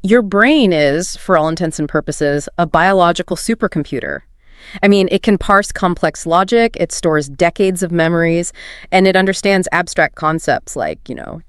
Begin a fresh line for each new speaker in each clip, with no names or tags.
Your brain is, for all intents and purposes, a biological supercomputer. I mean, it can parse complex logic, it stores decades of memories, and it understands abstract concepts like,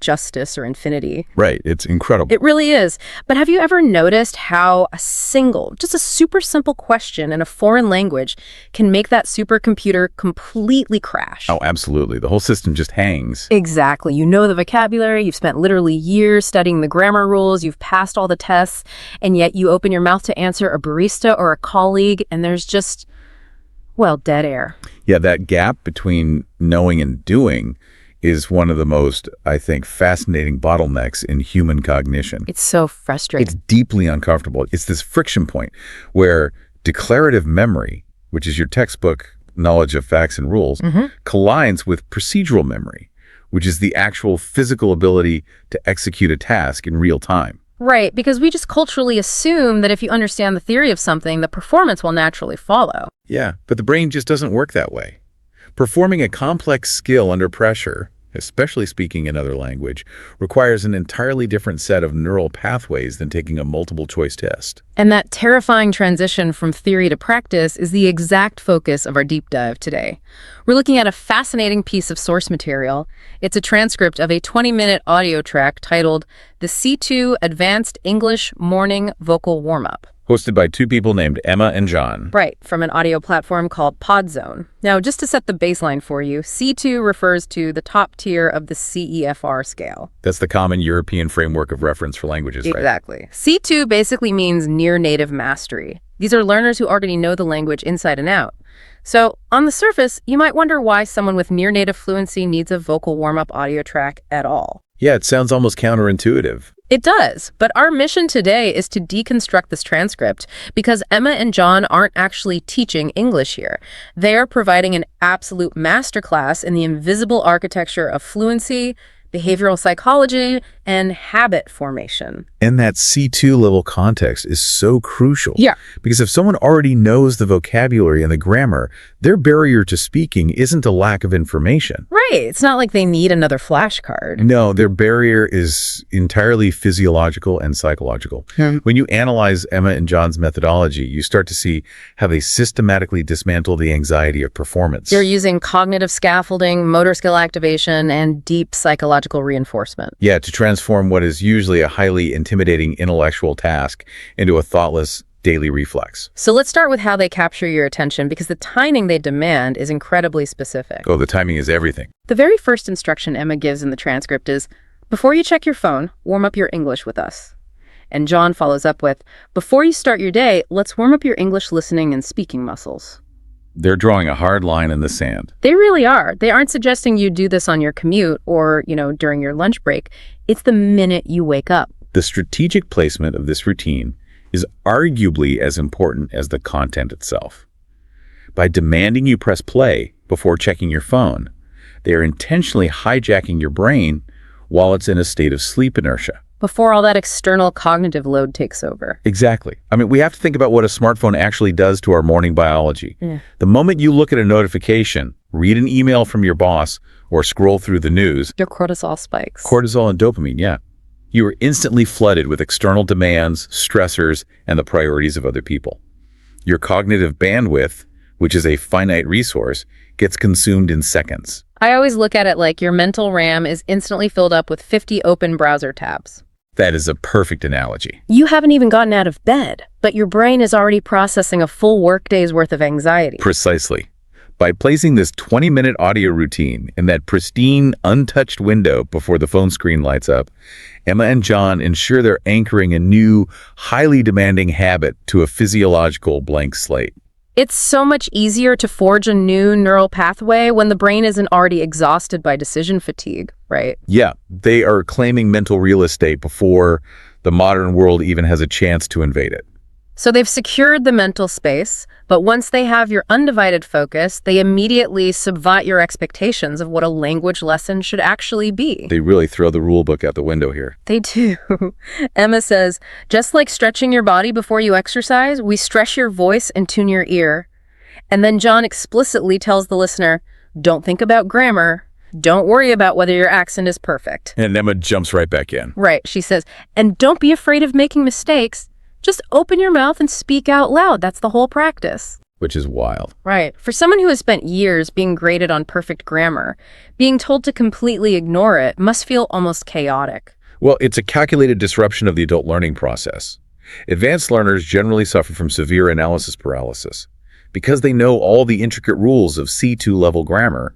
justice or infinity.
Right, it's incredible.
It really is. But have you ever noticed how just a super simple question in a foreign language can make that supercomputer completely crash?
Oh, absolutely. The whole system just hangs.
Exactly. You know the vocabulary, you've spent literally years studying the grammar rules, you've passed all the tests, and yet you open your mouth to answer a barista or a colleague, and there's just dead air.
Yeah, that gap between knowing and doing is one of the most, I think, fascinating bottlenecks in human cognition.
It's so frustrating.
It's deeply uncomfortable. It's this friction point where declarative memory, which is your textbook knowledge of facts and rules, collides with procedural memory, which is the actual physical ability to execute a task in real time.
Right, because we just culturally assume that if you understand the theory of something, the performance will naturally follow.
Yeah, but the brain just doesn't work that way. Performing a complex skill under pressure, especially speaking another language, requires an entirely different set of neural pathways than taking a multiple-choice test.
And that terrifying transition from theory to practice is the exact focus of our deep dive today. We're looking at a fascinating piece of source material. It's a transcript of a 20-minute audio track titled The C2 Advanced English Morning Vocal Warm-Up.
Hosted by two people named Emma and John.
Right, from an audio platform called Podzone. Now, just to set the baseline for you, C2 refers to the top tier of the CEFR scale.
That's the common European framework of reference for languages, right?
Exactly. C2 basically means near native mastery. These are learners who already know the language inside and out. So, on the surface, you might wonder why someone with near native fluency needs a vocal warm-up audio track at all.
Yeah, it sounds almost counterintuitive.
It does, but our mission today is to deconstruct this transcript because Emma and John aren't actually teaching English here. They are providing an absolute masterclass in the invisible architecture of fluency, behavioral psychology, and habit formation.
And that C2 level context is so crucial.
Yeah.
Because if someone already knows the vocabulary and the grammar, their barrier to speaking isn't a lack of information.
Right. It's not like they need another flashcard.
No, their barrier is entirely physiological and psychological. When you analyze Emma and John's methodology, you start to see how they systematically dismantle the anxiety of performance.
They're using cognitive scaffolding, motor skill activation, and deep psychological reinforcement.
Yeah, to transform what is usually a highly intimidating intellectual task into a thoughtless daily reflex.
So let's start with how they capture your attention because the timing they demand is incredibly specific.
Oh, the timing is everything.
The very first instruction Emma gives in the transcript is, before you check your phone, warm up your English with us. And John follows up with, before you start your day, let's warm up your English listening and speaking muscles.
They're drawing a hard line in the sand.
They really are. They aren't suggesting you do this on your commute or, during your lunch break. It's the minute you wake up.
The strategic placement of this routine is arguably as important as the content itself. By demanding you press play before checking your phone, they are intentionally hijacking your brain while it's in a state of sleep inertia.
Before all that external cognitive load takes over.
Exactly. I mean, we have to think about what a smartphone actually does to our morning biology.
Yeah.
The moment you look at a notification, read an email from your boss, or scroll through the news,
Your cortisol spikes.
cortisol and dopamine, yeah. You are instantly flooded with external demands, stressors, and the priorities of other people. Your cognitive bandwidth, which is a finite resource, gets consumed in seconds.
I always look at it like your mental RAM is instantly filled up with 50 open browser tabs.
That is a perfect analogy.
You haven't even gotten out of bed, but your brain is already processing a full workday's worth of anxiety.
Precisely. By placing this 20-minute audio routine in that pristine, untouched window before the phone screen lights up, Emma and John ensure they're anchoring a new, highly demanding habit to a physiological blank slate.
It's so much easier to forge a new neural pathway when the brain isn't already exhausted by decision fatigue, right?
Yeah, they are claiming mental real estate before the modern world even has a chance to invade it.
So they've secured the mental space, but once they have your undivided focus, they immediately subvert your expectations of what a language lesson should actually be.
They really throw the rule book out the window here.
They do. Emma says, just like stretching your body before you exercise, we stretch your voice and tune your ear. And then John explicitly tells the listener, don't think about grammar, Don't worry about whether your accent is perfect.
And Emma jumps right back in.
Right, she says, and don't be afraid of making mistakes. Just open your mouth and speak out loud. That's the whole practice.
Which is wild.
Right. For someone who has spent years being graded on perfect grammar, being told to completely ignore it must feel almost chaotic.
Well, it's a calculated disruption of the adult learning process. Advanced learners generally suffer from severe analysis paralysis. Because they know all the intricate rules of C2 level grammar,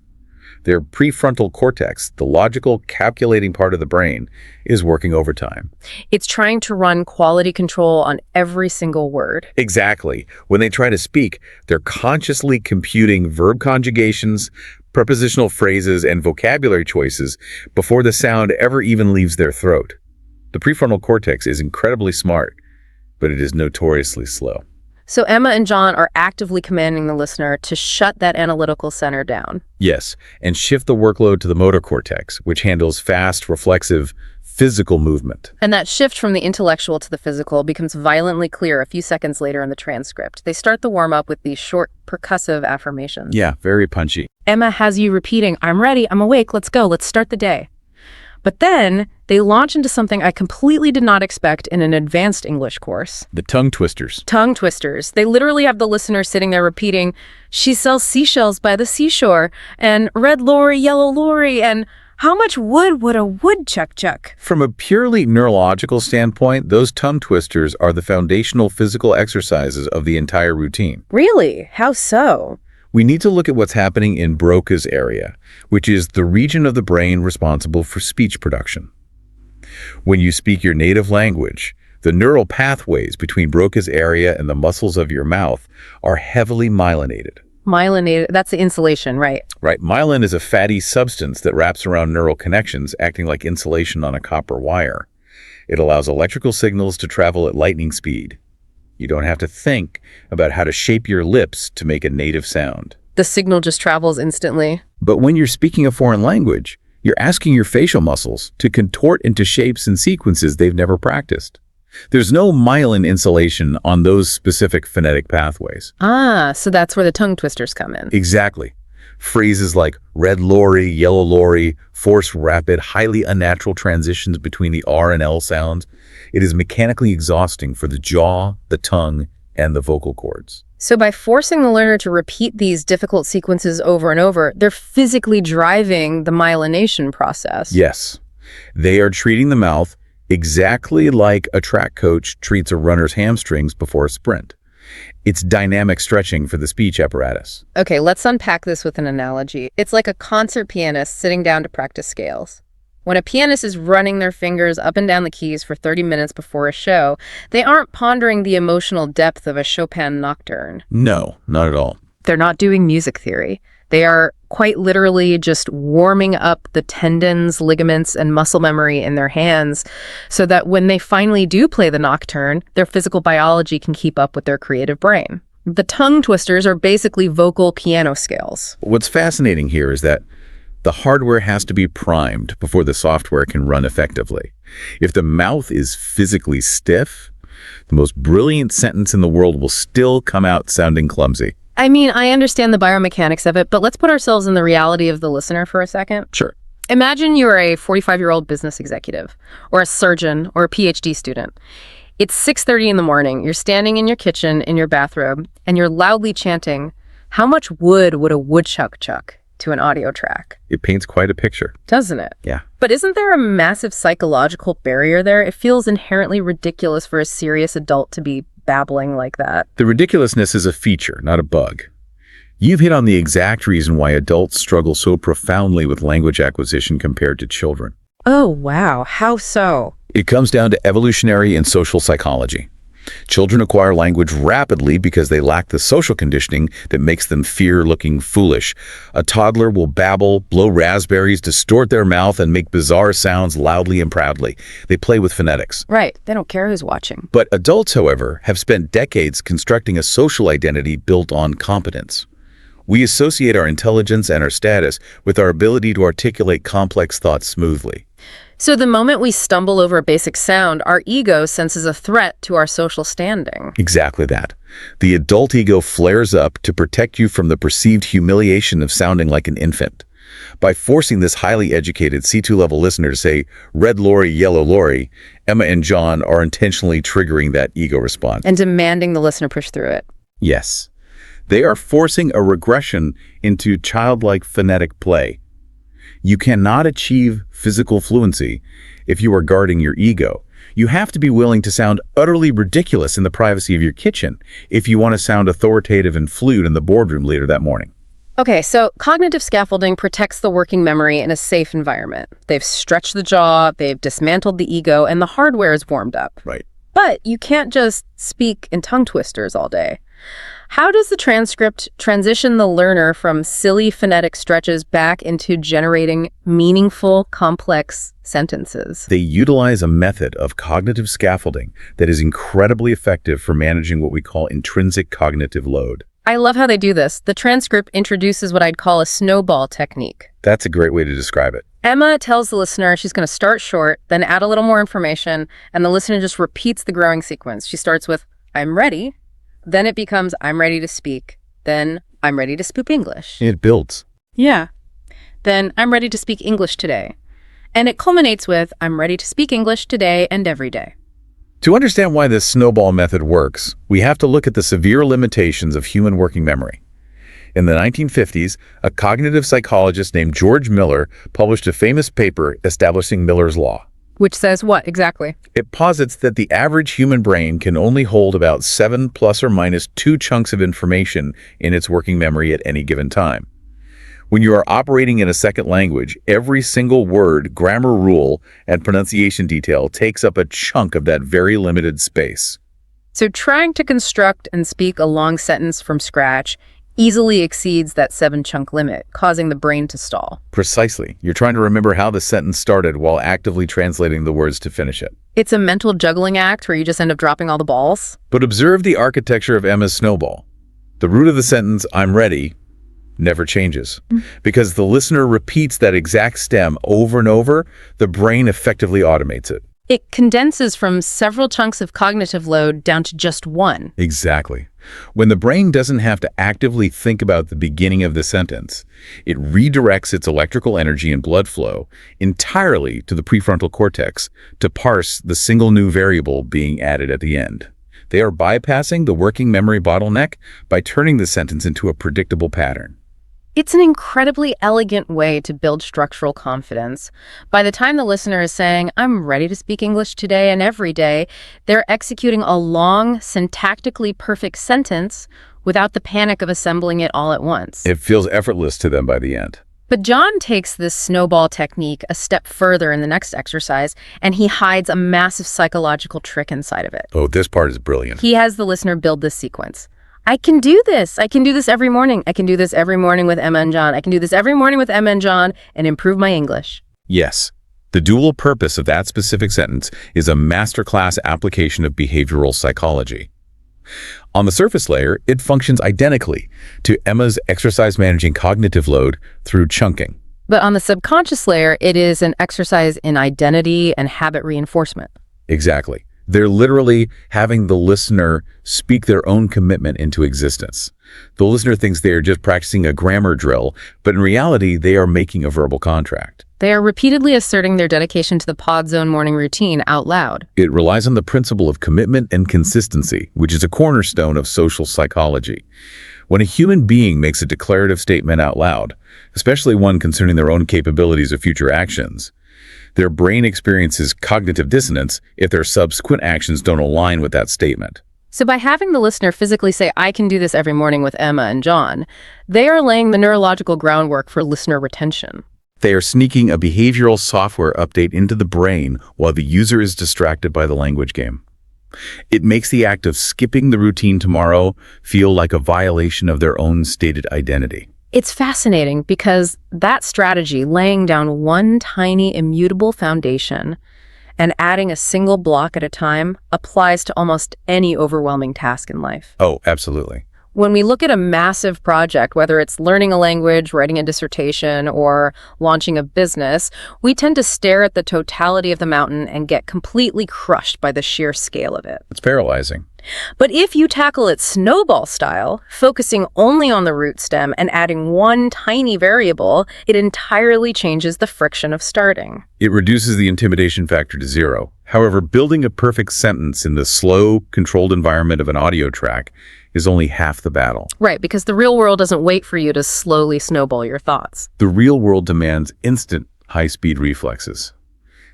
their prefrontal cortex, the logical, calculating part of the brain, is working overtime.
It's trying to run quality control on every single word.
Exactly. When they try to speak, they're consciously computing verb conjugations, prepositional phrases, and vocabulary choices before the sound ever even leaves their throat. The prefrontal cortex is incredibly smart, but it is notoriously slow.
So Emma and John are actively commanding the listener to shut that analytical center down.
Yes, and shift the workload to the motor cortex, which handles fast, reflexive, physical movement.
And that shift from the intellectual to the physical becomes violently clear a few seconds later in the transcript. They start the warm-up with these short, percussive affirmations.
Yeah, very punchy.
Emma has you repeating, I'm ready, I'm awake, let's go, let's start the day. But then they launch into something I completely did not expect in an advanced English course.
The tongue twisters.
Tongue twisters. They literally have the listener sitting there repeating, she sells seashells by the seashore, and red lorry, yellow lorry, and how much wood would a woodchuck chuck?
From a purely neurological standpoint, those tongue twisters are the foundational physical exercises of the entire routine.
Really? How so?
We need to look at what's happening in Broca's area, which is the region of the brain responsible for speech production. When you speak your native language, the neural pathways between Broca's area and the muscles of your mouth are heavily myelinated.
Myelinated, that's the insulation, right?
Right. Myelin is a fatty substance that wraps around neural connections, acting like insulation on a copper wire. It allows electrical signals to travel at lightning speed. You don't have to think about how to shape your lips to make a native sound.
The signal just travels instantly.
But when you're speaking a foreign language, you're asking your facial muscles to contort into shapes and sequences they've never practiced. There's no myelin insulation on those specific phonetic pathways.
Ah, so that's where the tongue twisters come in.
Exactly. Phrases like red lorry, yellow lorry, force rapid, highly unnatural transitions between the R and L sounds. It is mechanically exhausting for the jaw, the tongue, and the vocal cords.
So by forcing the learner to repeat these difficult sequences over and over, they're physically driving the myelination process.
Yes. They are treating the mouth exactly like a track coach treats a runner's hamstrings before a sprint. It's dynamic stretching for the speech apparatus.
Okay, let's unpack this with an analogy. It's like a concert pianist sitting down to practice scales. When a pianist is running their fingers up and down the keys for 30 minutes before a show, they aren't pondering the emotional depth of a Chopin nocturne.
No, not at all.
They're not doing music theory. They are quite literally just warming up the tendons, ligaments, and muscle memory in their hands so that when they finally do play the nocturne, their physical biology can keep up with their creative brain. The tongue twisters are basically vocal piano scales.
What's fascinating here is that the hardware has to be primed before the software can run effectively. If the mouth is physically stiff, the most brilliant sentence in the world will still come out sounding clumsy.
I mean, I understand the biomechanics of it, but let's put ourselves in the reality of the listener for a second.
Sure.
Imagine you're a 45-year-old business executive, or a surgeon, or a PhD student. It's 6:30 in the morning. You're standing in your kitchen in your bathrobe, and you're loudly chanting, "How much wood would a woodchuck chuck?" to an audio track.
It paints quite a picture.
Doesn't it?
Yeah.
But isn't there a massive psychological barrier there? It feels inherently ridiculous for a serious adult to be babbling like that.
The ridiculousness is a feature, not a bug. You've hit on the exact reason why adults struggle so profoundly with language acquisition compared to children.
Oh, wow. How so?
It comes down to evolutionary and social psychology. Children acquire language rapidly because they lack the social conditioning that makes them fear looking foolish. A toddler will babble, blow raspberries, distort their mouth, and make bizarre sounds loudly and proudly. They play with phonetics.
Right. They don't care who's watching.
But adults, however, have spent decades constructing a social identity built on competence. We associate our intelligence and our status with our ability to articulate complex thoughts smoothly.
So the moment we stumble over a basic sound, our ego senses a threat to our social standing.
Exactly that. The adult ego flares up to protect you from the perceived humiliation of sounding like an infant. By forcing this highly educated C2 level listener to say, red lorry, yellow lorry, Emma and John are intentionally triggering that ego response.
And demanding the listener push through it.
Yes. They are forcing a regression into childlike phonetic play. You cannot achieve physical fluency if you are guarding your ego. You have to be willing to sound utterly ridiculous in the privacy of your kitchen if you want to sound authoritative and fluid in the boardroom later that morning.
Okay, so cognitive scaffolding protects the working memory in a safe environment. They've stretched the jaw, they've dismantled the ego, and the hardware is warmed up.
Right.
But you can't just speak in tongue twisters all day. How does the transcript transition the learner from silly phonetic stretches back into generating meaningful, complex sentences?
They utilize a method of cognitive scaffolding that is incredibly effective for managing what we call intrinsic cognitive load.
I love how they do this. The transcript introduces what I'd call a snowball technique.
That's a great way to describe it.
Emma tells the listener she's going to start short, then add a little more information, and the listener just repeats the growing sequence. She starts with, I'm ready. Then it becomes, I'm ready to speak. Then, I'm ready to speak English.
It builds.
Yeah. Then, I'm ready to speak English today. And it culminates with, I'm ready to speak English today and every day.
To understand why this snowball method works, we have to look at the severe limitations of human working memory. In the 1950s, a cognitive psychologist named George Miller published a famous paper establishing Miller's Law.
Which says what exactly?
It posits that the average human brain can only hold about 7 plus or minus 2 chunks of information in its working memory at any given time. When you are operating in a second language, every single word, grammar rule, and pronunciation detail takes up a chunk of that very limited space.
So trying to construct and speak a long sentence from scratch easily exceeds that 7-chunk limit, causing the brain to stall.
Precisely. You're trying to remember how the sentence started while actively translating the words to finish it.
It's a mental juggling act where you just end up dropping all the balls.
But observe the architecture of Emma's snowball. The root of the sentence, I'm ready, never changes. Because the listener repeats that exact stem over and over, the brain effectively automates it.
It condenses from several chunks of cognitive load down to just one.
Exactly. When the brain doesn't have to actively think about the beginning of the sentence, it redirects its electrical energy and blood flow entirely to the prefrontal cortex to parse the single new variable being added at the end. They are bypassing the working memory bottleneck by turning the sentence into a predictable pattern.
It's an incredibly elegant way to build structural confidence. By the time the listener is saying, I'm ready to speak English today and every day, they're executing a long, syntactically perfect sentence without the panic of assembling it all at once.
It feels effortless to them by the end.
But John takes this snowball technique a step further in the next exercise, and he hides a massive psychological trick inside of it.
Oh, this part is brilliant.
He has the listener build this sequence. I can do this. I can do this every morning. I can do this every morning with Emma and John. I can do this every morning with Emma and John and improve my English.
Yes. The dual purpose of that specific sentence is a masterclass application of behavioral psychology. On the surface layer, it functions identically to Emma's exercise managing cognitive load through chunking.
But on the subconscious layer, it is an exercise in identity and habit reinforcement.
Exactly. They're literally having the listener speak their own commitment into existence. The listener thinks they are just practicing a grammar drill, but in reality, they are making a verbal contract.
They are repeatedly asserting their dedication to the pod zone morning routine out loud.
It relies on the principle of commitment and consistency, which is a cornerstone of social psychology. When a human being makes a declarative statement out loud, especially one concerning their own capabilities or future actions, their brain experiences cognitive dissonance if their subsequent actions don't align with that statement.
So by having the listener physically say, I can do this every morning with Emma and John, they are laying the neurological groundwork for listener retention.
They are sneaking a behavioral software update into the brain while the user is distracted by the language game. It makes the act of skipping the routine tomorrow feel like a violation of their own stated identity.
It's fascinating because that strategy, laying down one tiny immutable foundation and adding a single block at a time, applies to almost any overwhelming task in life.
Oh, absolutely.
When we look at a massive project, whether it's learning a language, writing a dissertation, or launching a business, we tend to stare at the totality of the mountain and get completely crushed by the sheer scale of it.
It's paralyzing.
But if you tackle it snowball style, focusing only on the root stem and adding one tiny variable, it entirely changes the friction of starting.
It reduces the intimidation factor to 0. However, building a perfect sentence in the slow, controlled environment of an audio track is only half the battle.
Right, because the real world doesn't wait for you to slowly snowball your thoughts.
The real world demands instant, high-speed reflexes.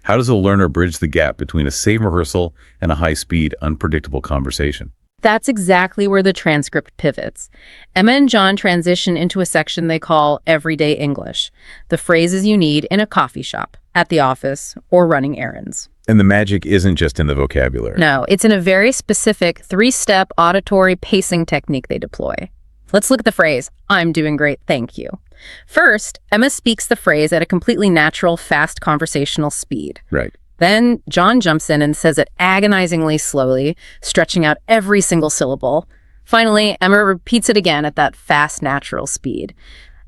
How does a learner bridge the gap between a safe rehearsal and a high-speed, unpredictable conversation?
That's exactly where the transcript pivots. Emma and John transition into a section they call Everyday English, the phrases you need in a coffee shop, at the office, or running errands.
And the magic isn't just in the vocabulary.
No, it's in a very specific 3-step auditory pacing technique they deploy. Let's look at the phrase, "I'm doing great, thank you." First, Emma speaks the phrase at a completely natural, fast conversational speed.
Right.
Then John jumps in and says it agonizingly slowly, stretching out every single syllable. Finally, Emma repeats it again at that fast, natural speed.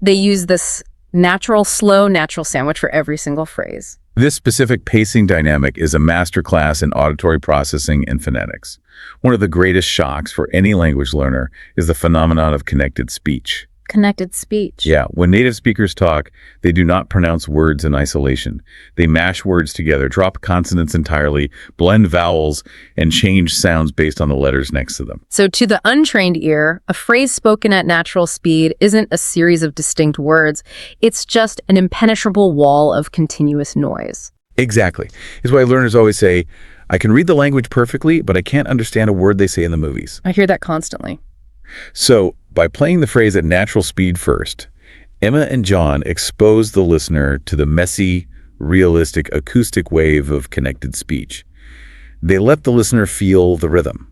They use this natural, slow, natural sandwich for every single phrase.
This specific pacing dynamic is a masterclass in auditory processing and phonetics. One of the greatest shocks for any language learner is the phenomenon of connected speech.
Connected speech.
Yeah, when native speakers talk, they do not pronounce words in isolation. They mash words together, drop consonants entirely, blend vowels, and change sounds based on the letters next to them.
So to the untrained ear, a phrase spoken at natural speed isn't a series of distinct words. It's just an impenetrable wall of continuous noise.
Exactly. It's why learners always say, I can read the language perfectly, but I can't understand a word they say in the movies.
I hear that constantly.
So, by playing the phrase at natural speed first, Emma and John expose the listener to the messy, realistic acoustic wave of connected speech. They let the listener feel the rhythm.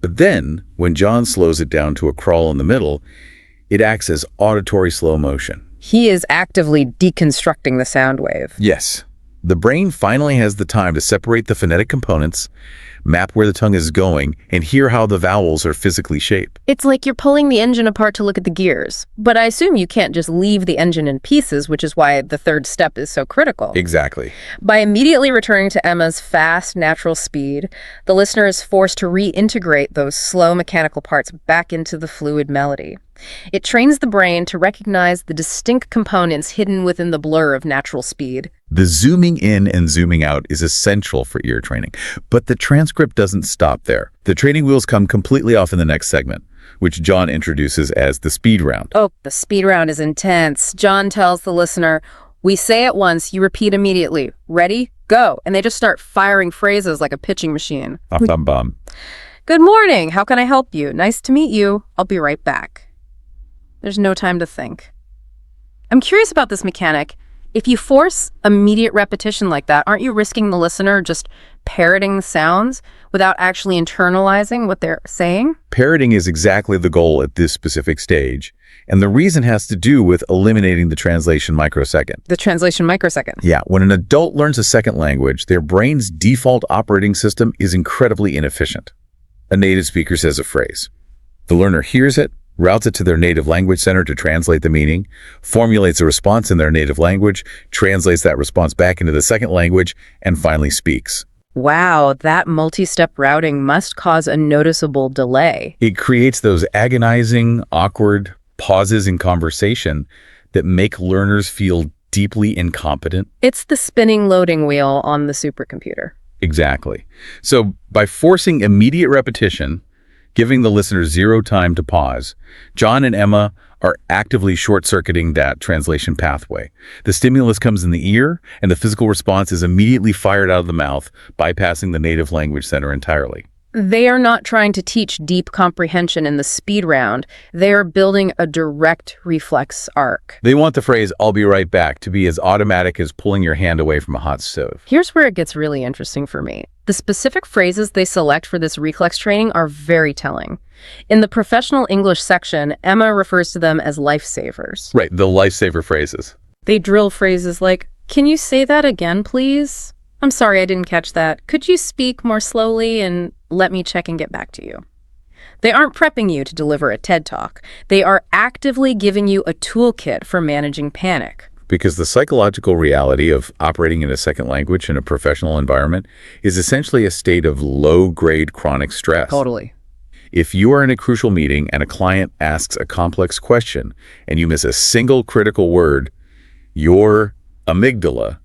But then, when John slows it down to a crawl in the middle, it acts as auditory slow motion.
He is actively deconstructing the sound wave.
Yes. The brain finally has the time to separate the phonetic components, map where the tongue is going, and hear how the vowels are physically shaped.
It's like you're pulling the engine apart to look at the gears. But I assume you can't just leave the engine in pieces, which is why the third step is so critical.
Exactly.
By immediately returning to Emma's fast, natural speed, the listener is forced to reintegrate those slow mechanical parts back into the fluid melody. It trains the brain to recognize the distinct components hidden within the blur of natural speed.
The zooming in and zooming out is essential for ear training, but the transcript doesn't stop there. The training wheels come completely off in the next segment, which John introduces as the speed round.
Oh, the speed round is intense. John tells the listener, "We say it once, you repeat immediately. Ready? Go." And they just start firing phrases like a pitching machine.
Bum.
Good morning. How can I help you? Nice to meet you. I'll be right back. There's no time to think. I'm curious about this mechanic. If you force immediate repetition like that, aren't you risking the listener just parroting the sounds without actually internalizing what they're saying?
Parroting is exactly the goal at this specific stage, and the reason has to do with eliminating the translation microsecond.
The translation microsecond.
Yeah, when an adult learns a second language, their brain's default operating system is incredibly inefficient. A native speaker says a phrase. The learner hears it, routes it to their native language center to translate the meaning, formulates a response in their native language, translates that response back into the second language, and finally speaks.
Wow, that multi-step routing must cause a noticeable delay.
It creates those agonizing, awkward pauses in conversation that make learners feel deeply incompetent.
It's the spinning loading wheel on the supercomputer.
Exactly. So by forcing immediate repetition, giving the listener zero time to pause, John and Emma are actively short-circuiting that translation pathway. The stimulus comes in the ear, and the physical response is immediately fired out of the mouth, bypassing the native language center entirely.
They are not trying to teach deep comprehension in the speed round. They are building a direct reflex arc.
They want the phrase, "I'll be right back," to be as automatic as pulling your hand away from a hot stove.
Here's where it gets really interesting for me. The specific phrases they select for this reflex training are very telling. In the professional English section, Emma refers to them as lifesavers.
Right, the lifesaver phrases.
They drill phrases like, "Can you say that again, please? I'm sorry, I didn't catch that. Could you speak more slowly and let me check and get back to you?" They aren't prepping you to deliver a TED Talk. They are actively giving you a toolkit for managing panic.
because the psychological reality of operating in a second language in a professional environment is essentially a state of low-grade chronic stress.
Totally.
If you are in a crucial meeting and a client asks a complex question and you miss a single critical word, your amygdala,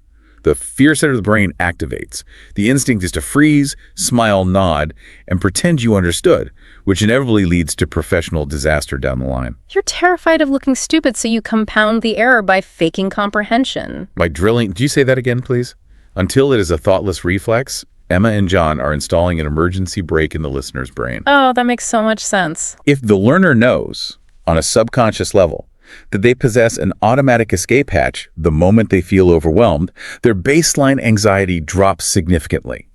the fear center of the brain, activates. The instinct is to freeze, smile, nod, and pretend you understood, which inevitably leads to professional disaster down the line.
You're terrified of looking stupid, so you compound the error by faking comprehension.
By drilling, do you say that again, please? Until it is a thoughtless reflex, Emma and John are installing an emergency brake in the listener's brain.
Oh, that makes so much sense.
If the learner knows, on a subconscious level, that they possess an automatic escape hatch the moment they feel overwhelmed, their baseline anxiety drops significantly.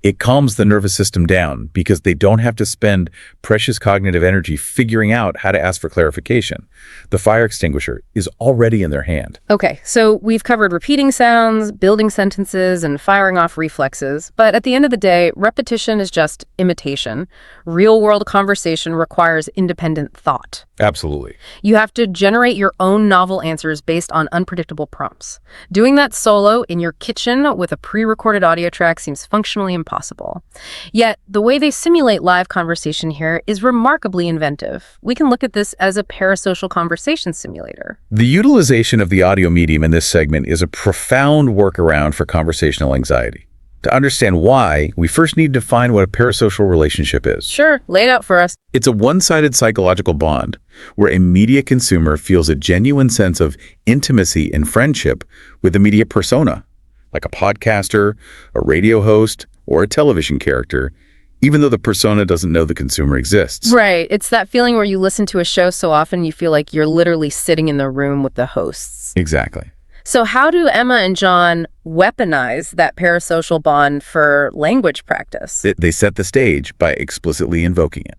It calms the nervous system down because they don't have to spend precious cognitive energy figuring out how to ask for clarification. The fire extinguisher is already in their hand.
Okay, so we've covered repeating sounds, building sentences, and firing off reflexes, but at the end of the day, repetition is just imitation. Real-world conversation requires independent thought.
Absolutely.
You have to generate your own novel answers based on unpredictable prompts. Doing that solo in your kitchen with a pre-recorded audio track seems functionally impossible. Yet, the way they simulate live conversation here is remarkably inventive. We can look at this as a parasocial conversation simulator.
The utilization of the audio medium in this segment is a profound workaround for conversational anxiety. To understand why, we first need to define what a parasocial relationship is.
Sure, lay it out for us.
It's a one-sided psychological bond where a media consumer feels a genuine sense of intimacy and friendship with the media persona, like a podcaster, a radio host, or a television character, even though the persona doesn't know the consumer exists.
Right. It's that feeling where you listen to a show so often you feel like you're literally sitting in the room with the hosts.
Exactly.
So how do Emma and John weaponize that parasocial bond for language practice?
They set the stage by explicitly invoking it.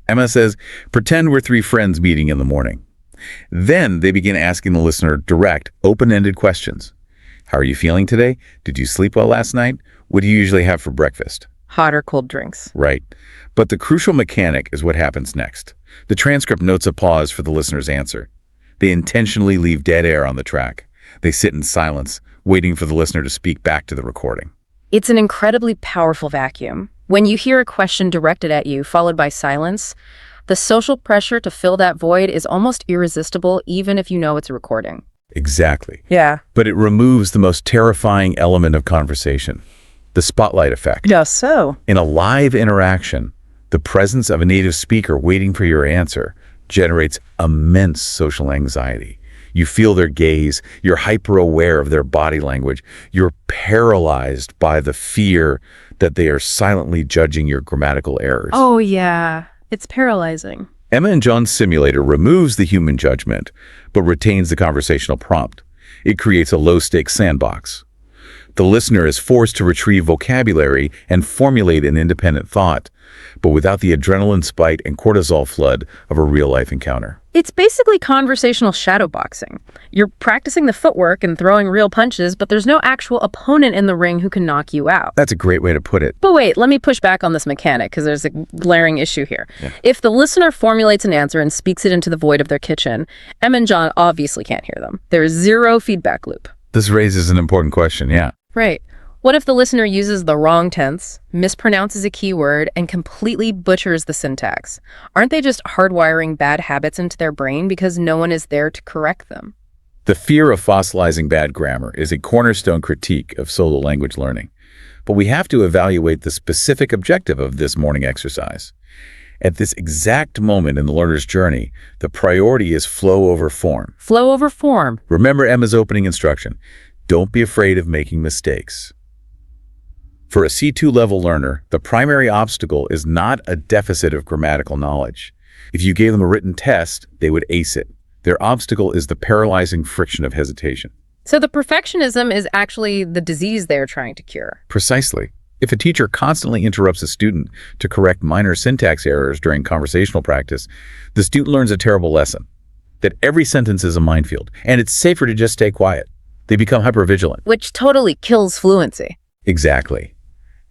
Emma says, pretend we're three friends meeting in the morning. Then they begin asking the listener direct, open-ended questions. How are you feeling today? Did you sleep well last night? What do you usually have for breakfast?
Hot or cold drinks.
Right. But the crucial mechanic is what happens next. The transcript notes a pause for the listener's answer. They intentionally leave dead air on the track. They sit in silence, waiting for the listener to speak back to the recording.
It's an incredibly powerful vacuum. When you hear a question directed at you, followed by silence, the social pressure to fill that void is almost irresistible, even if you know it's a recording.
Exactly.
Yeah.
But it removes the most terrifying element of conversation, the spotlight effect.
Just so.
In a live interaction, the presence of a native speaker waiting for your answer generates immense social anxiety. You feel their gaze, you're hyper-aware of their body language, you're paralyzed by the fear that they are silently judging your grammatical errors.
Oh, yeah. It's paralyzing.
Emma and John's simulator removes the human judgment, but retains the conversational prompt. It creates a low-stakes sandbox. The listener is forced to retrieve vocabulary and formulate an independent thought, but without the adrenaline spike and cortisol flood of a real-life encounter.
It's basically conversational shadowboxing. You're practicing the footwork and throwing real punches, but there's no actual opponent in the ring who can knock you out.
That's a great way to put it.
But wait, let me push back on this mechanic, because there's a glaring issue here.
Yeah.
If the listener formulates an answer and speaks it into the void of their kitchen, Emma and John obviously can't hear them. There's zero feedback loop.
This raises an important question, yeah.
Right. What if the listener uses the wrong tense, mispronounces a keyword, and completely butchers the syntax? Aren't they just hardwiring bad habits into their brain because no one is there to correct them?
The fear of fossilizing bad grammar is a cornerstone critique of solo language learning. But we have to evaluate the specific objective of this morning exercise. At this exact moment in the learner's journey, the priority is flow over form.
Flow over form.
Remember Emma's opening instruction. Don't be afraid of making mistakes. For a C2 level learner, the primary obstacle is not a deficit of grammatical knowledge. If you gave them a written test, they would ace it. Their obstacle is the paralyzing friction of hesitation.
So the perfectionism is actually the disease they're trying to cure.
Precisely. If a teacher constantly interrupts a student to correct minor syntax errors during conversational practice, the student learns a terrible lesson, that every sentence is a minefield, and it's safer to just stay quiet. They become hypervigilant.
Which totally kills fluency.
Exactly.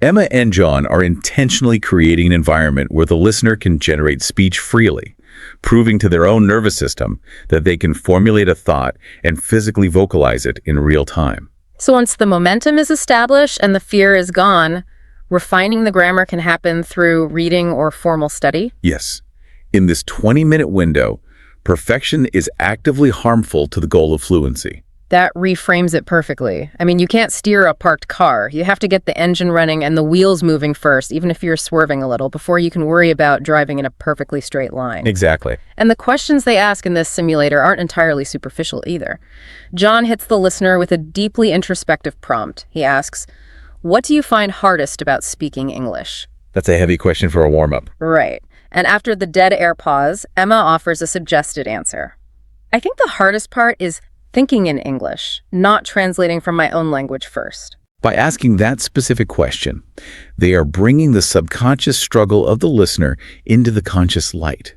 Emma and John are intentionally creating an environment where the listener can generate speech freely, proving to their own nervous system that they can formulate a thought and physically vocalize it in real time.
So once the momentum is established and the fear is gone, refining the grammar can happen through reading or formal study?
Yes. In this 20-minute window, perfection is actively harmful to the goal of fluency.
That reframes it perfectly. I mean, you can't steer a parked car. You have to get the engine running and the wheels moving first, even if you're swerving a little, before you can worry about driving in a perfectly straight line.
Exactly.
And the questions they ask in this simulator aren't entirely superficial either. John hits the listener with a deeply introspective prompt. He asks, "What do you find hardest about speaking English?"
That's a heavy question for a warm-up.
Right. And after the dead air pause, Emma offers a suggested answer. "I think the hardest part is thinking in English, not translating from my own language first."
By asking that specific question, they are bringing the subconscious struggle of the listener into the conscious light.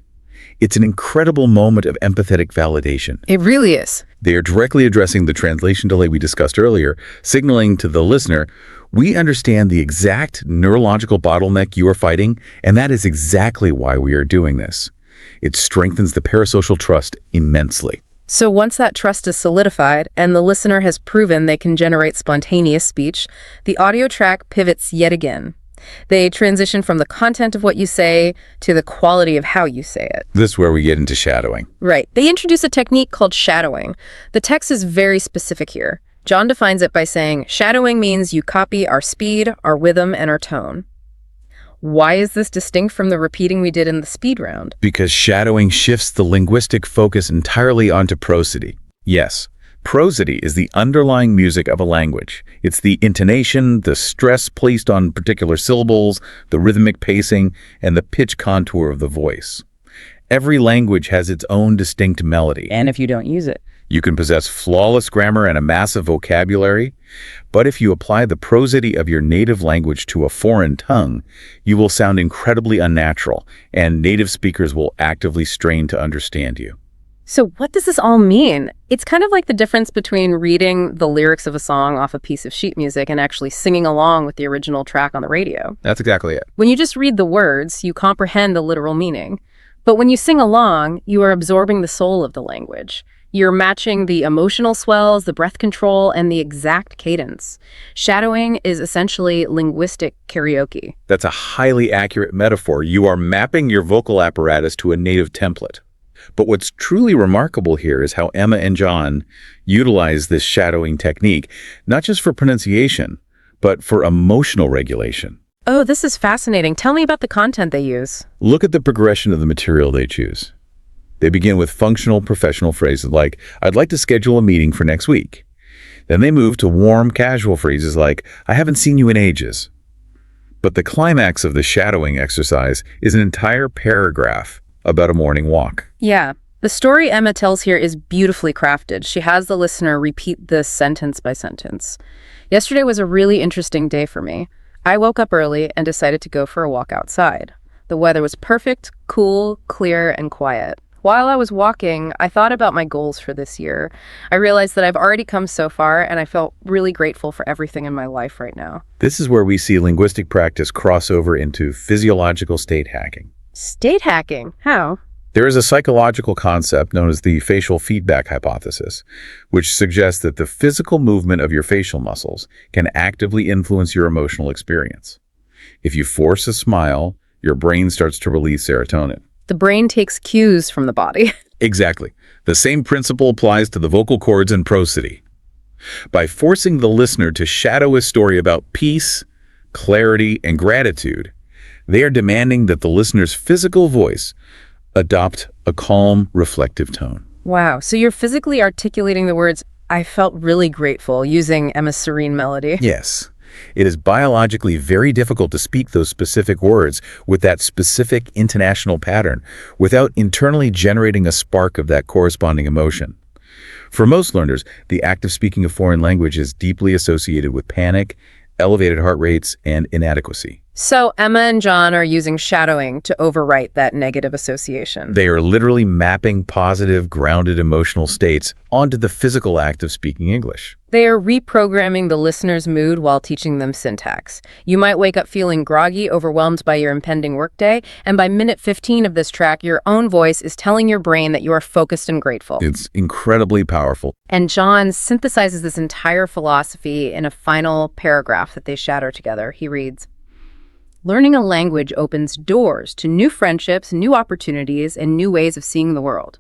It's an incredible moment of empathetic validation.
It really is.
They are directly addressing the translation delay we discussed earlier, signaling to the listener, we understand the exact neurological bottleneck you are fighting, and that is exactly why we are doing this. It strengthens the parasocial trust immensely.
So once that trust is solidified and the listener has proven they can generate spontaneous speech, the audio track pivots yet again. They transition from the content of what you say to the quality of how you say it.
This is where we get into shadowing.
Right. They introduce a technique called shadowing. The text is very specific here. John defines it by saying, shadowing means you copy our speed, our rhythm, and our tone. Why is this distinct from the repeating we did in the speed round?
Because shadowing shifts the linguistic focus entirely onto prosody. Yes, prosody is the underlying music of a language. It's the intonation, the stress placed on particular syllables, the rhythmic pacing, and the pitch contour of the voice. Every language has its own distinct melody.
And if you don't use it.
You can possess flawless grammar and a massive vocabulary, but if you apply the prosody of your native language to a foreign tongue, you will sound incredibly unnatural, and native speakers will actively strain to understand you.
So what does this all mean? It's kind of like the difference between reading the lyrics of a song off a piece of sheet music and actually singing along with the original track on the radio.
That's exactly it.
When you just read the words, you comprehend the literal meaning. But when you sing along, you are absorbing the soul of the language. You're matching the emotional swells, the breath control, and the exact cadence. Shadowing is essentially linguistic karaoke.
That's a highly accurate metaphor. You are mapping your vocal apparatus to a native template. But what's truly remarkable here is how Emma and John utilize this shadowing technique, not just for pronunciation, but for emotional regulation.
Oh, this is fascinating. Tell me about the content they use.
Look at the progression of the material they choose. They begin with functional professional phrases like, I'd like to schedule a meeting for next week. Then they move to warm, casual phrases like, I haven't seen you in ages. But the climax of the shadowing exercise is an entire paragraph about a morning walk.
Yeah. The story Emma tells here is beautifully crafted. She has the listener repeat this sentence by sentence. Yesterday was a really interesting day for me. I woke up early and decided to go for a walk outside. The weather was perfect, cool, clear, and quiet. While I was walking, I thought about my goals for this year. I realized that I've already come so far, and I felt really grateful for everything in my life right now.
This is where we see linguistic practice cross over into physiological state hacking.
State hacking? How?
There is a psychological concept known as the facial feedback hypothesis, which suggests that the physical movement of your facial muscles can actively influence your emotional experience. If you force a smile, your brain starts to release serotonin.
The brain takes cues from the body.
Exactly. The same principle applies to the vocal cords and prosody. By forcing the listener to shadow a story about peace, clarity, and gratitude, they are demanding that the listener's physical voice adopt a calm, reflective tone.
Wow. So you're physically articulating the words, I felt really grateful, using Emma's serene melody.
Yes. It is biologically very difficult to speak those specific words with that specific intonational pattern without internally generating a spark of that corresponding emotion. For most learners, the act of speaking a foreign language is deeply associated with panic, elevated heart rates, and inadequacy.
So Emma and John are using shadowing to overwrite that negative association.
They are literally mapping positive, grounded emotional states onto the physical act of speaking English.
They are reprogramming the listener's mood while teaching them syntax. You might wake up feeling groggy, overwhelmed by your impending workday, and by minute 15 of this track, your own voice is telling your brain that you are focused and grateful.
It's incredibly powerful.
And John synthesizes this entire philosophy in a final paragraph that they shatter together. He reads, "Learning a language opens doors to new friendships, new opportunities, and new ways of seeing the world.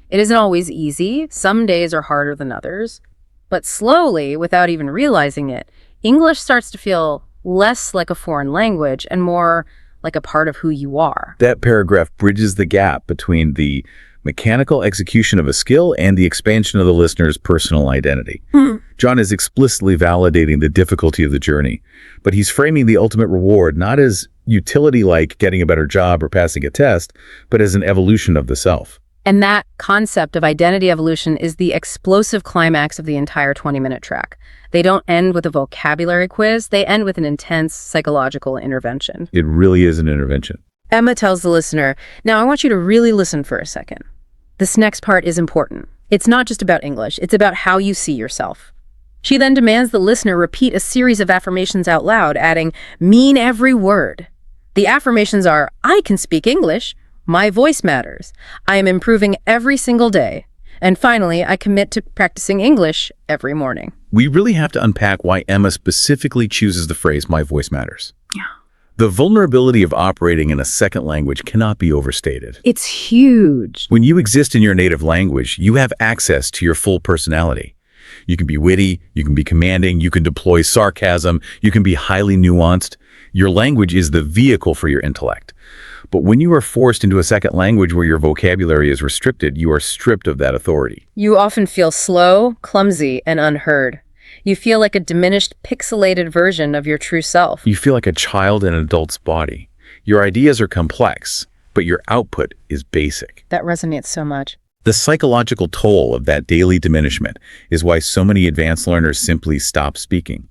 It isn't always easy. Some days are harder than others. But slowly, without even realizing it, English starts to feel less like a foreign language and more like a part of who you are."
That paragraph bridges the gap between the mechanical execution of a skill and the expansion of the listener's personal identity. John is explicitly validating the difficulty of the journey, but he's framing the ultimate reward not as utility like getting a better job or passing a test, but as an evolution of the self.
And that concept of identity evolution is the explosive climax of the entire 20-minute track. They don't end with a vocabulary quiz, they end with an intense psychological intervention.
It really is an intervention.
Emma tells the listener, "Now I want you to really listen for a second. This next part is important. It's not just about English, it's about how you see yourself." She then demands the listener repeat a series of affirmations out loud, adding, "Mean every word." The affirmations are, "I can speak English. My voice matters. I am improving every single day. And finally, I commit to practicing English every morning."
We really have to unpack why Emma specifically chooses the phrase, "my voice matters."
Yeah.
The vulnerability of operating in a second language cannot be overstated.
It's huge.
When you exist in your native language, you have access to your full personality. You can be witty, you can be commanding, you can deploy sarcasm, you can be highly nuanced. Your language is the vehicle for your intellect. But when you are forced into a second language where your vocabulary is restricted, you are stripped of that authority.
You often feel slow, clumsy, and unheard. You feel like a diminished, pixelated version of your true self.
You feel like a child in an adult's body. Your ideas are complex, but your output is basic.
That resonates so much.
The psychological toll of that daily diminishment is why so many advanced learners simply stop speaking.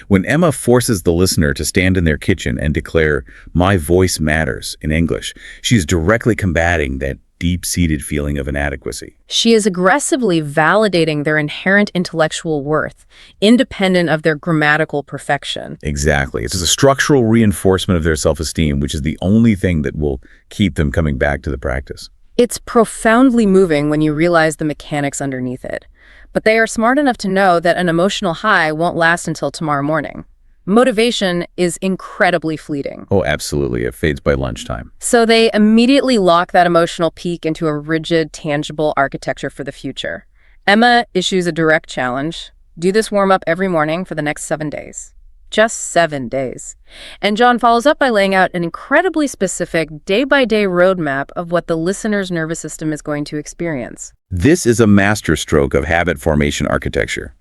When Emma forces the listener to stand in their kitchen and declare, "My voice matters," in English, she's directly combating that deep-seated feeling of inadequacy.
She is aggressively validating their inherent intellectual worth, independent of their grammatical perfection.
Exactly. It's a structural reinforcement of their self-esteem, which is the only thing that will keep them coming back to the practice.
It's profoundly moving when you realize the mechanics underneath it. But they are smart enough to know that an emotional high won't last until tomorrow morning. Motivation is incredibly fleeting.
Oh, absolutely. It fades by lunchtime.
So they immediately lock that emotional peak into a rigid, tangible architecture for the future. Emma issues a direct challenge. Do this warm-up every morning for the next 7 days. Just 7 days. And John follows up by laying out an incredibly specific day-by-day roadmap of what the listener's nervous system is going to experience.
This is a masterstroke of habit formation architecture.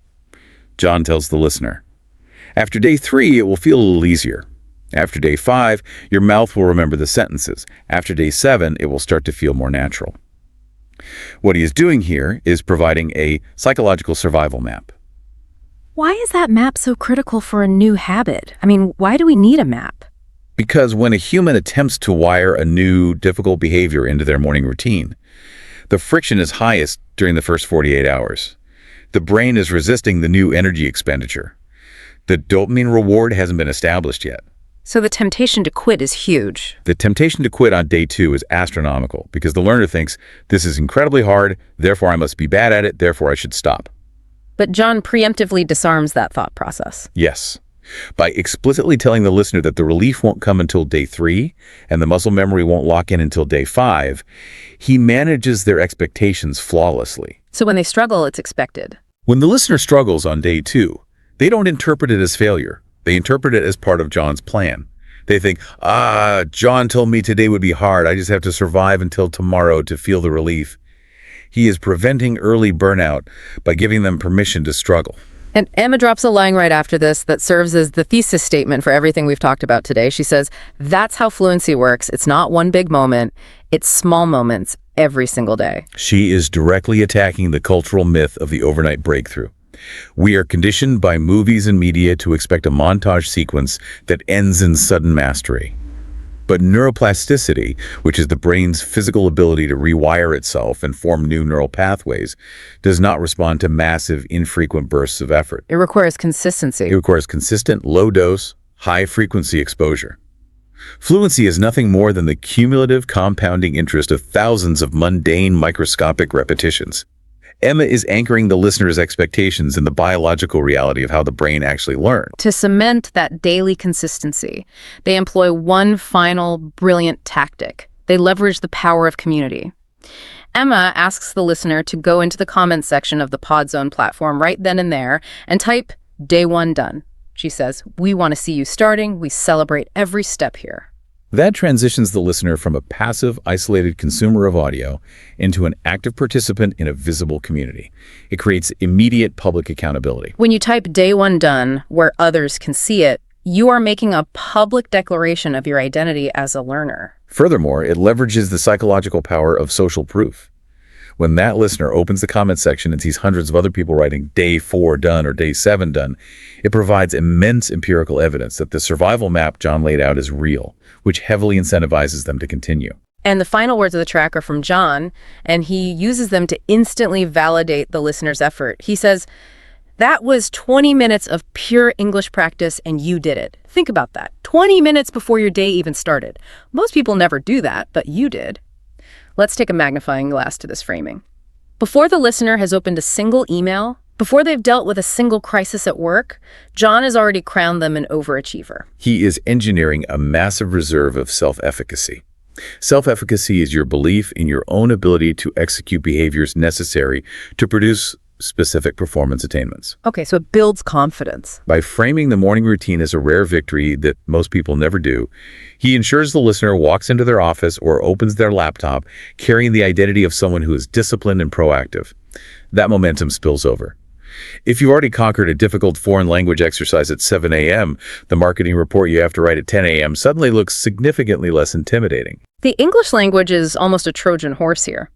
John tells the listener, after day 3, it will feel a little easier. After day 5, your mouth will remember the sentences. After day 7, it will start to feel more natural. What he is doing here is providing a psychological survival map.
Why is that map so critical for a new habit? I mean, why do we need a map?
Because when a human attempts to wire a new, difficult behavior into their morning routine, the friction is highest during the first 48 hours. The brain is resisting the new energy expenditure. The dopamine reward hasn't been established yet.
So the temptation to quit is huge.
The temptation to quit on day 2 is astronomical because the learner thinks, this is incredibly hard, therefore I must be bad at it, therefore I should stop.
But John preemptively disarms that thought process.
Yes. By explicitly telling the listener that the relief won't come until day 3 and the muscle memory won't lock in until day 5, he manages their expectations flawlessly.
So when they struggle, it's expected.
When the listener struggles on day 2, they don't interpret it as failure. They interpret it as part of John's plan. They think, John told me today would be hard. I just have to survive until tomorrow to feel the relief. He is preventing early burnout by giving them permission to struggle.
And Emma drops a line right after this that serves as the thesis statement for everything we've talked about today. She says, that's how fluency works. It's not one big moment. It's small moments every single day.
She is directly attacking the cultural myth of the overnight breakthrough. We are conditioned by movies and media to expect a montage sequence that ends in sudden mastery. But neuroplasticity, which is the brain's physical ability to rewire itself and form new neural pathways, does not respond to massive, infrequent bursts of effort.
It requires consistency.
It requires consistent, low-dose, high-frequency exposure. Fluency is nothing more than the cumulative compounding interest of thousands of mundane, microscopic repetitions. Emma is anchoring the listener's expectations in the biological reality of how the brain actually learns.
To cement that daily consistency, they employ one final brilliant tactic. They leverage the power of community. Emma asks the listener to go into the comments section of the PodZone platform right then and there and type "Day 1 done." She says, "We want to see you starting. We celebrate every step here."
That transitions the listener from a passive, isolated consumer of audio into an active participant in a visible community. It creates immediate public accountability.
When you type "Day 1 done" where others can see it, you are making a public declaration of your identity as a learner.
Furthermore, it leverages the psychological power of social proof. When that listener opens the comment section and sees hundreds of other people writing "Day 4 done" or "Day 7 done, it provides immense empirical evidence that the survival map John laid out is real, which heavily incentivizes them to continue.
And the final words of the track are from John, and he uses them to instantly validate the listener's effort. He says, "That was 20 minutes of pure English practice, and you did it." Think about that. 20 minutes before your day even started. Most people never do that, but you did. Let's take a magnifying glass to this framing. Before the listener has opened a single email, before they've dealt with a single crisis at work, John has already crowned them an overachiever.
He is engineering a massive reserve of self-efficacy. Self-efficacy is your belief in your own ability to execute behaviors necessary to produce specific performance attainments.
Okay, so it builds confidence.
By framing the morning routine as a rare victory that most people never do, he ensures the listener walks into their office or opens their laptop carrying the identity of someone who is disciplined and proactive. That momentum spills over. If you've already conquered a difficult foreign language exercise at 7 a.m., the marketing report you have to write at 10 a.m. suddenly looks significantly less intimidating.
The English language is almost a Trojan horse here.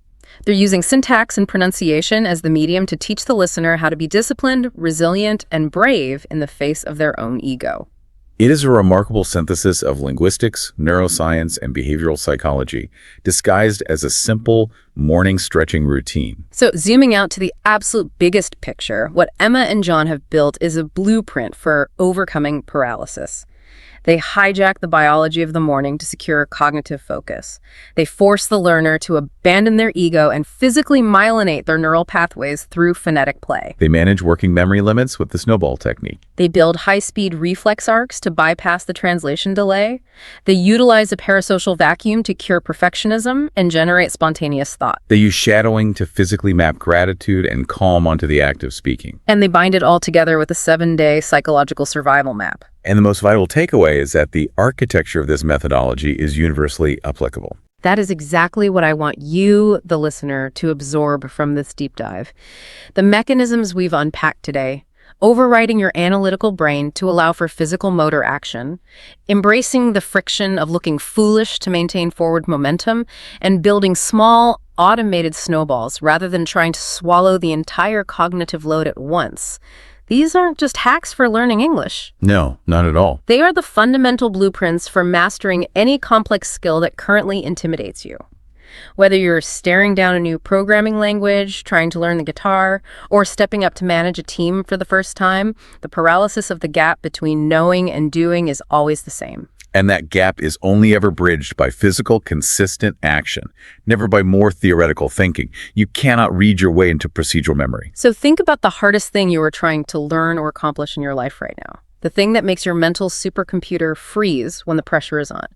They're using syntax and pronunciation as the medium to teach the listener how to be disciplined, resilient, and brave in the face of their own ego.
It is a remarkable synthesis of linguistics, neuroscience, and behavioral psychology, disguised as a simple morning stretching routine.
So zooming out to the absolute biggest picture, what Emma and John have built is a blueprint for overcoming paralysis. They hijack the biology of the morning to secure cognitive focus. They force the learner to abandon their ego and physically myelinate their neural pathways through phonetic play.
They manage working memory limits with the Snowball technique.
They build high-speed reflex arcs to bypass the translation delay. They utilize a parasocial vacuum to cure perfectionism and generate spontaneous thought.
They use shadowing to physically map gratitude and calm onto the act of speaking.
And they bind it all together with a 7-day psychological survival map.
And the most vital takeaway is that the architecture of this methodology is universally applicable.
That is exactly what I want you, the listener, to absorb from this deep dive. The mechanisms we've unpacked today, overriding your analytical brain to allow for physical motor action, embracing the friction of looking foolish to maintain forward momentum, and building small, automated snowballs rather than trying to swallow the entire cognitive load at once. These aren't just hacks for learning English.
No, not at all.
They are the fundamental blueprints for mastering any complex skill that currently intimidates you. Whether you're staring down a new programming language, trying to learn the guitar, or stepping up to manage a team for the first time, the paralysis of the gap between knowing and doing is always the same.
And that gap is only ever bridged by physical, consistent action, never by more theoretical thinking. You cannot read your way into procedural memory.
So think about the hardest thing you are trying to learn or accomplish in your life right now. The thing that makes your mental supercomputer freeze when the pressure is on.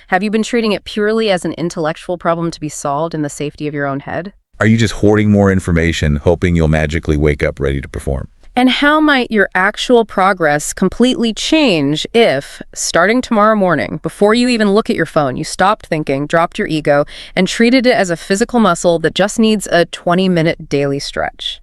Have you been treating it purely as an intellectual problem to be solved in the safety of your own head?
Are you just hoarding more information, hoping you'll magically wake up ready to perform?
And how might your actual progress completely change if, starting tomorrow morning, before you even look at your phone, you stopped thinking, dropped your ego, and treated it as a physical muscle that just needs a 20-minute daily stretch?